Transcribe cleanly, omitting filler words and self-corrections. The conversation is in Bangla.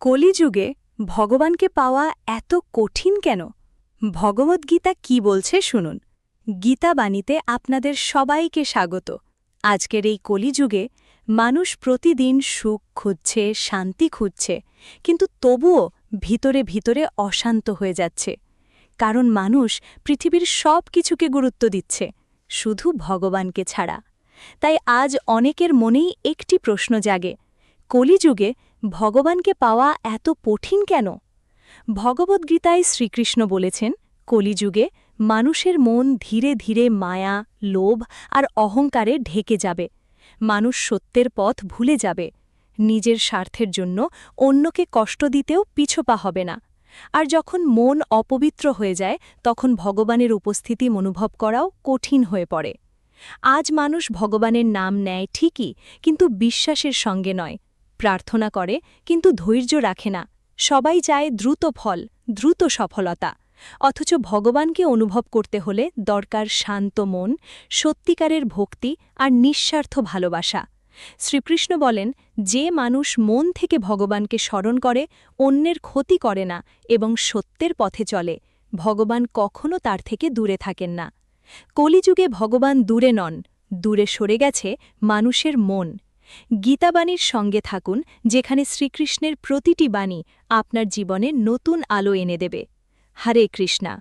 কলিযুগে ভগবানকে পাওয়া এত কঠিন কেন? ভগবদ্গীতা কি বলছে শুনুন। গীতাবাণীতে আপনাদের সবাইকে স্বাগত। আজকের এই কলিযুগে মানুষ প্রতিদিন সুখ খুঁজছে, শান্তি খুঁজছে, কিন্তু তবুও ভিতরে ভিতরে অশান্ত হয়ে যাচ্ছে। কারণ মানুষ পৃথিবীর সব কিছুকে গুরুত্ব দিচ্ছে, শুধু ভগবানকে ছাড়া। তাই আজ অনেকের মনেই একটি প্রশ্ন জাগে, কলিযুগে ভগবানকে পাওয়া এত কঠিন কেন? ভগবদ্গীতায় শ্রীকৃষ্ণ বলেছেন, কলিযুগে মানুষের মন ধীরে ধীরে মায়া, লোভ আর অহংকারে ঢেকে যাবে। মানুষ সত্যের পথ ভুলে যাবে, নিজের স্বার্থের জন্য অন্যকে কষ্ট দিতেও পিছপা হবে না। আর যখন মন অপবিত্র হয়ে যায়, তখন ভগবানের উপস্থিতি অনুভব করাও কঠিন হয়ে পড়ে। আজ মানুষ ভগবানের নাম নেয় ঠিকই, কিন্তু বিশ্বাসের সঙ্গে নয়। প্রার্থনা করে, কিন্তু ধৈর্য রাখে না। সবাই চায় দ্রুত ফল, দ্রুত সফলতা। অথচ ভগবানকে অনুভব করতে হলে দরকার শান্ত মন, সত্যিকারের ভক্তি আর নিঃস্বার্থ ভালোবাসা। শ্রীকৃষ্ণ বলেন, যে মানুষ মন থেকে ভগবানকে স্মরণ করে, অন্যের ক্ষতি করে না এবং সত্যের পথে চলে, ভগবান কখনো তার থেকে দূরে থাকেন না। কলিযুগে ভগবান দূরে নন, দূরে সরে গেছে মানুষের মন। গীতাবাণীর সঙ্গে থাকুন, যেখানে শ্রীকৃষ্ণের প্রতিটি বাণী আপনার জীবনে নতুন আলো এনে দেবে। হরে কৃষ্ণা।